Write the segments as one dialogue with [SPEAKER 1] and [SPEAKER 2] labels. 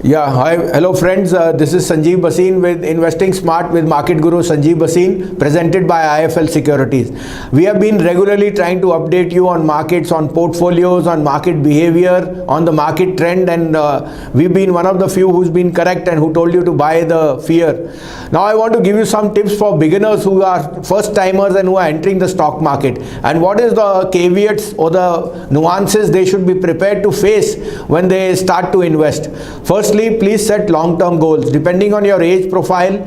[SPEAKER 1] Yeah, hi, hello friends. This is Sanjeev Bhasin with Investing Smart with Market Guru Sanjeev Bhasin, presented by IIFL Securities. We have been regularly trying to update you on markets, on portfolios, on market behavior, on the market trend, and we've been one of the few who's been correct and who told you to buy the fear. Now I want to give you some tips for beginners who are first timers and who are entering the stock market, and what is the caveats or the nuances they should be prepared to face when they start to invest. Firstly, please set long-term goals. Depending on your age profile,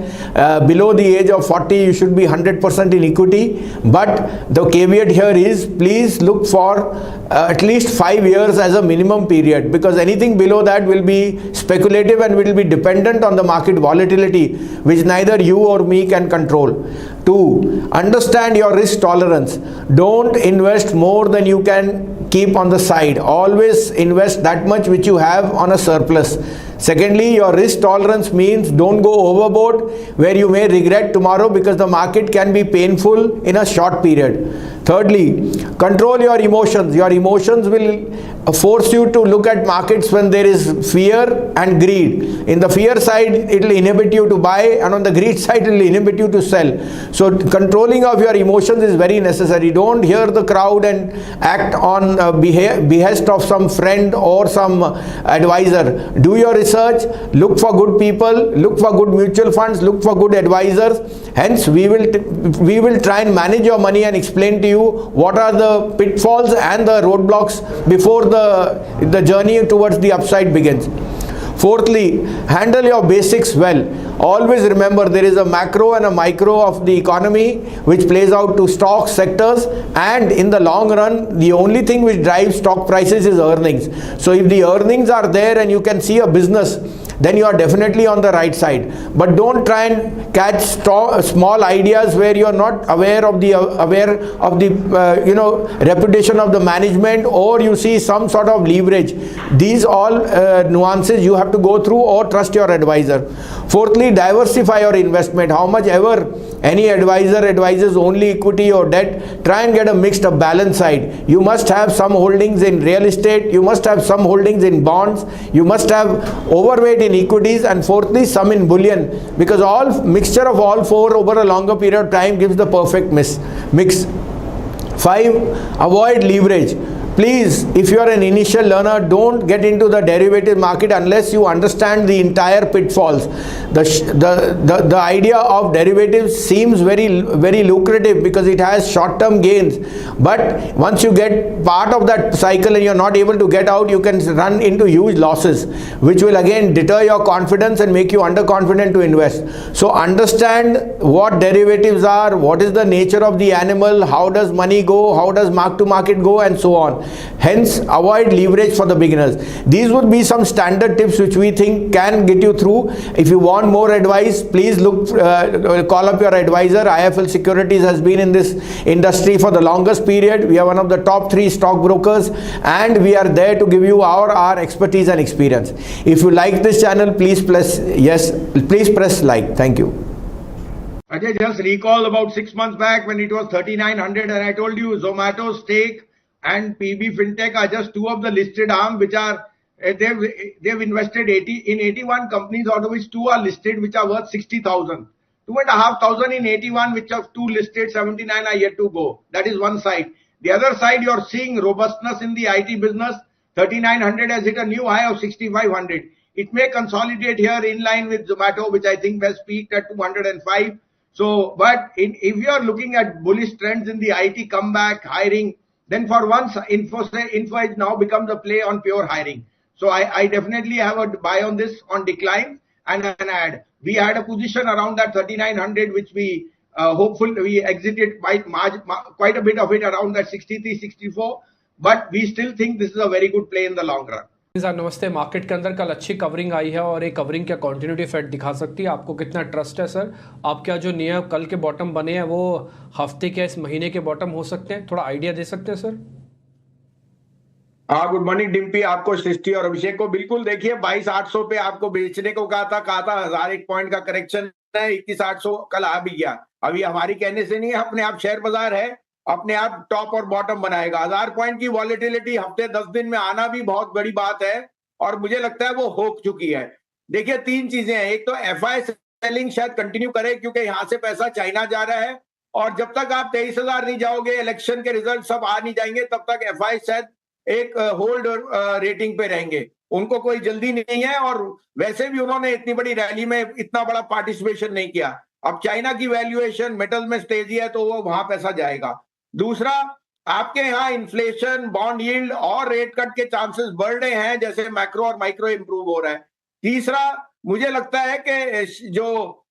[SPEAKER 1] below the age of 40, you should be 100% in equity. But the caveat here is, please look for at least 5 years as a minimum period, because anything below that will be speculative and will be dependent on the market volatility, which neither you or me can control. 2. Understand your risk tolerance. Don't invest more than you can keep on the side. Always invest that much which you have on a surplus. Secondly, your risk tolerance means don't go overboard where you may regret tomorrow, because the market can be painful in a short period. Thirdly, control your emotions. Your emotions will force you to look at markets when there is fear and greed. In the fear side, it will inhibit you to buy, and on the greed side, it will inhibit you to sell. So controlling of your emotions is very necessary. Don't hear the crowd and act on behest of some friend or some advisor. Do your research, look for good people, look for good mutual funds, look for good advisors. Hence, we will try and manage your money and explain to you what are the pitfalls and the roadblocks before the journey towards the upside begins. Fourthly, handle your basics well. Always remember, there is a macro and a micro of the economy which plays out to stock sectors, and in the long run, the only thing which drives stock prices is earnings. So if the earnings are there and you can see a business, then you are definitely on the right side. But don't try and catch small ideas where you are not aware of the reputation of the management, or you see some sort of leverage. These all nuances you have to go through, or trust your advisor. Fourthly, diversify your investment. How much ever any advisor advises only equity or debt, try and get a mixed, a balanced side. You must have some holdings in real estate, you must have some holdings in bonds, you must have overweight in equities, and fourthly, some in bullion, because all mixture of all four over a longer period of time gives the perfect mix. 5. Avoid leverage. Please, if you are an initial learner, don't get into the derivative market unless you understand the entire pitfalls. The idea of derivatives seems very lucrative because it has short-term gains. But once you get part of that cycle and you're not able to get out, you can run into huge losses, which will again deter your confidence and make you underconfident to invest. So understand what derivatives are, what is the nature of the animal, how does money go, how does mark-to-market go, and so on. Hence, avoid leverage for the beginners. These would be some standard tips which we think can get you through. If you want more advice, please call up your advisor. IIFL Securities has been in this industry for the longest period. We are one of the top 3 stockbrokers, and we are there to give you our expertise and experience. If you like this channel, please press like. Thank you.
[SPEAKER 2] Ajay, just recall about 6 months back when it was 3,900, and I told you Zomato, Stake and PB Fintech are just 2 of the listed arms which are, they've invested in 81 companies, out of which 2 are listed, which are worth 60,000. 2,500 in 81, which have 2 listed, 79 are yet to go. That is one side. The other side, you're seeing robustness in the IT business. 3,900 has hit a new high of 6,500. It may consolidate here in line with Zomato, which I think has peaked at 205. So, but if you are looking at bullish trends in the IT comeback, hiring, then for once, Info Edge now becomes a play on pure hiring. So I definitely have a buy on this on decline and an add. We had a position around that 3,900, which we hopefully we exited quite a bit of it around that 63, 64. But we still think this is a very good play in the long run.
[SPEAKER 3] Sir नमस्ते। Market के अंदर कल अच्छी covering आई है और ये covering क्या continuity effect दिखा सकती है? आपको कितना ट्रस्ट है सर? आपका जो नियम कल के बॉटम बने हैं वो हफ्ते के इस महीने के बॉटम हो सकते हैं? थोड़ा आइडिया दे सकते हैं सर?
[SPEAKER 2] गुड मॉर्निंग डिम्पी, आपको सृष्टि और अभिषेक को। बिल्कुल देखिए, 22,800 पे आपको बेचने को कहा था 1001 पॉइंट का करेक्शन है, 21,800 कल आ भी गया। अभी हमारी कहने से नहीं है, अपने आप शेयर बाजार है, अपने आप टॉप और बॉटम बनाएगा। 1000 पॉइंट की वॉलेटिलिटी हफ्ते 10 दिन में आना भी बहुत बड़ी बात है, और मुझे लगता है वो हो चुकी है। देखिए तीन चीजें हैं, एक तो एफआई सेलिंग शायद कंटिन्यू करे क्योंकि यहां से पैसा चाइना जा रहा है, और जब तक आप 23,000 नहीं जाओगे, इलेक्शन के रिजल्ट सब आ नहीं जाएंगे, तब तक एफआई शायद एक होल्ड रेटिंग पे रहेंगे। उनको कोई जल्दी नहीं है, और वैसे भी उन्होंने इतनी बड़ी रैली में इतना बड़ा पार्टिसिपेशन नहीं किया। अब चाइना की वैल्यूएशन मेटल में तेजी है तो वो वहां पैसा जाएगा। दूसरा, आपके यहाँ इन्फ्लेशन, बॉन्ड यील्ड और रेट कट के चांसेस बढ़ रहे हैं, जैसे मैक्रो और माइक्रो इंप्रूव हो रहा है। तीसरा, मुझे लगता है कि जो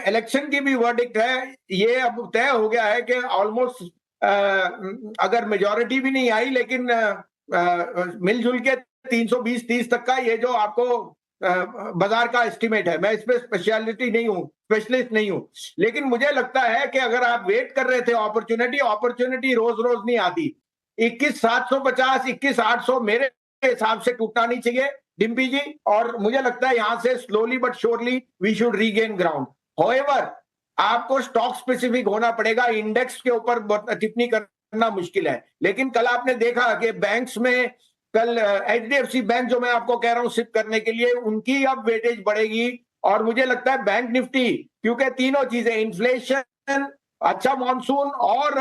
[SPEAKER 2] इलेक्शन की भी वर्डिक्ट है, ये अब तय हो गया है कि ऑलमोस्ट अगर मेजॉरिटी भी नहीं आई, लेकिन मिलजुल के 320-30 तक का ये जो आपको बाजार का एस्टिमेट है। मैं इस पे स्पेशलिस्ट नहीं हूं, लेकिन मुझे लगता है कि अगर आप वेट कर रहे थे अपॉर्चुनिटी रोज रोज नहीं आती। 21,750, 21,800 मेरे हिसाब से टूटना नहीं चाहिए डिम्पी जी, और मुझे लगता है यहां से slowly but surely we should regain ground. However, आपको स्टॉक स्पेसिफिक होना पड़ेगा, इंडेक्स के ऊपर टिप्पणी करना मुश्किल है। लेकिन कल आपने देखा कि बैंक्स में, कल एचडीएफसी बैंक जो मैं आपको कह रहा हूं सिप करने के लिए, उनकी अब वेटेज बढ़ेगी, और मुझे लगता है बैंक निफ्टी, क्योंकि तीनों चीजें, इन्फ्लेशन, अच्छा मॉनसून और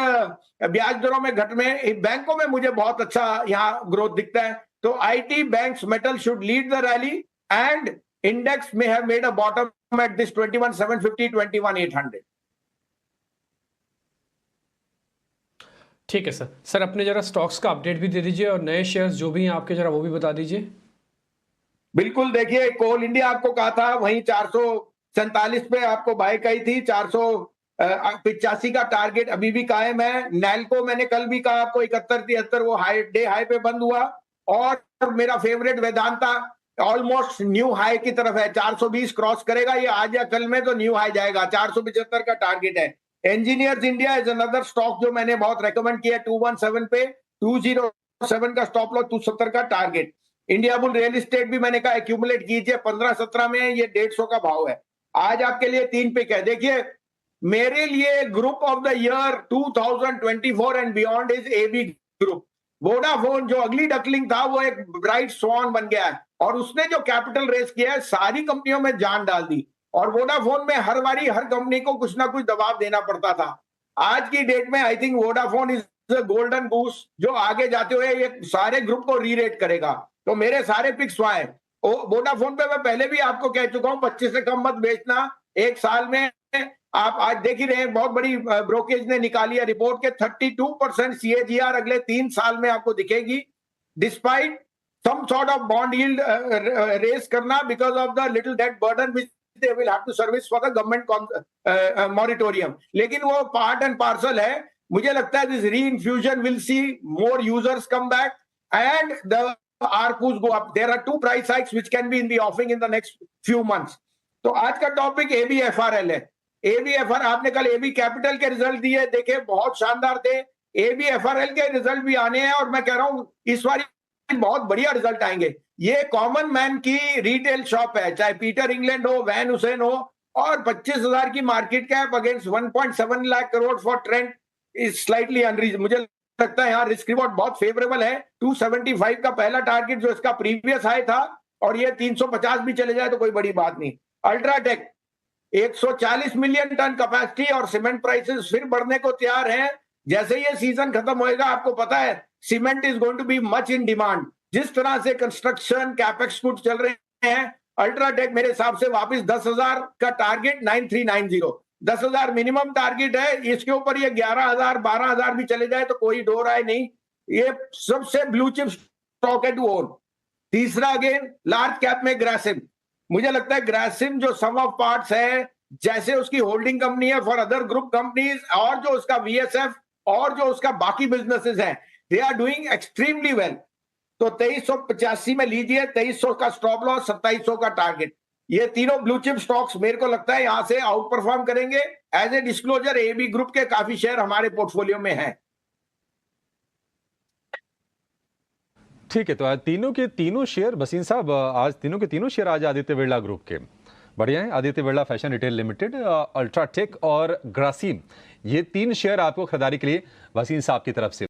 [SPEAKER 2] ब्याज दरों में घट में, बैंकों में मुझे बहुत अच्छा यहाँ ग्रोथ दिखता है। तो IT, banks, metal should lead the rally, and index में have made a bottom at this 21,750, 21,800।
[SPEAKER 3] ठीक है सर। सर अपने जरा स्टॉक्स का अपडेट भी दे दीजिए, और नए शेयर्स जो भी हैं आपके जरा वो भी बता दीजिए।
[SPEAKER 2] बिल्कुल, देखिए कोल इंडिया आपको कहा था वहीं 447 पे आपको बाय कही थी, 485 का टारगेट अभी भी कायम है। नैल्को मैंने कल भी कहा आपको 71-73 वो डे हाई पे बंद हुआ, और मेरा favourite Vedanta almost new high की तरफ है, 420 क्रॉस करेगा ये आज या कल में, तो न्यू हाई जाएगा, 475 का टारगेट है। Engineers India is another stock जो मैंने बहुत रेकमेंड किया, 217 पे, 207 का स्टॉप लॉस, 270 का target. India bull real estate भी मैंने कहा एक्यूमुलेट कीजिए, 15-17 में ये 150 का भाव है। आज आपके लिए 3 पिक है। देखिए मेरे लिए group of the year 2024 and beyond is AB group. Vodafone जो अगली डकलिंग था वो एक ब्राइट स्वान बन गया है, और उसने जो कैपिटल रेस किया है सारी कंपनियों में जान डाल दी, और वोडाफोन में हर बारी हर कंपनी को कुछ ना कुछ दबाव देना पड़ता था। आज की डेट में I think Vodafone is golden goose, जो आगे जाते हुए ये सारे ग्रुप को री रेट करेगा। तो मेरे सारे पिक्स वहां है। वोडाफोन पे मैं पहले भी आपको कह चुका हूं, 25 से कम मत बेचना एक साल में। आप आज देख ही रहे हैं, बहुत बड़ी ब्रोकेज ने निकाली है रिपोर्ट के 32% CAGR अगले 3 साल में आपको दिखेगी, despite some sort of bond yield raise करना because of the little debt burden which they will have to service for the government moratorium। लेकिन वो पार्ट एंड पार्सल है। मुझे लगता है this reinfusion will see more users come back and the ARPUs go up। There are 2 price hikes which can be in the offing in the next few months। तो आज का topic ABFRL है। ABFRL, आपने कल AB capital के result दिए, देखे बहुत शानदार थे। ABFRL के रिजल्ट भी आने हैं, और मैं कह रहा हूं इस बार बहुत बढ़िया रिजल्ट आएंगे। ये कॉमन मैन की रिटेल शॉप है, चाहे पीटर इंग्लैंड हो, वैन हुसैन हो, और 25,000 की market cap against 1.7 lakh crore for trend is slightly unreason. मुझे लगता है यहाँ रिस्क रिवॉर्ड बहुत फेवरेबल है। 275 का पहला टारगेट जो इसका प्रीवियस हाई था, और ये 350 भी चले जाए तो कोई बड़ी बात नहीं। अल्ट्राटेक 140 मिलियन टन कैपेसिटी, और सीमेंट प्राइसेस फिर बढ़ने को तैयार हैं। जैसे ये सीजन खत्म होएगा, आपको पता है cement is going to be much in demand. जिस तरह से कंस्ट्रक्शन कैपेक्स गुड चल रहे हैं, अल्ट्राटेक मेरे हिसाब से वापस 10,000 का टारगेट 9390, 10,000 मिनिमम टारगेट है। इसके ऊपर ये 11,000 12,000 भी चले जाए तो कोई दो राय नहीं, ये सबसे ब्लू चिप स्टॉक है टू ओन। तीसरा अगेन लार्ज कैप में ग्रासिम। मुझे लगता है ग्रासिम जो सम ऑफ पार्ट्स है, जैसे उसकी होल्डिंग कंपनी है फॉर अदर ग्रुप कंपनीज, और जो उसका VSF और जो उसका बाकी बिजनेसेस हैं, they are doing extremely well. तो 2385 में लीजिए, 2300 का स्टॉप लॉस, 2700 का टारगेट। ये तीनों ब्लू चिप स्टॉक्स मेरे को लगता है यहां से आउट परफॉर्म करेंगे। As a disclosure, AB group के काफी शेयर हमारे पोर्टफोलियो में हैं।
[SPEAKER 4] ठीक है, तो आज तीनों के तीनों शेयर, भसीन साहब आज तीनों के तीनों शेयर आज आदित्य बिरला ग्रुप के बढ़िया है। Aditya Birla fashion retail limited, UltraTech और ग्रासिम, ये 3 शेयर आपको खरीदारी के लिए भसीन साहब की तरफ से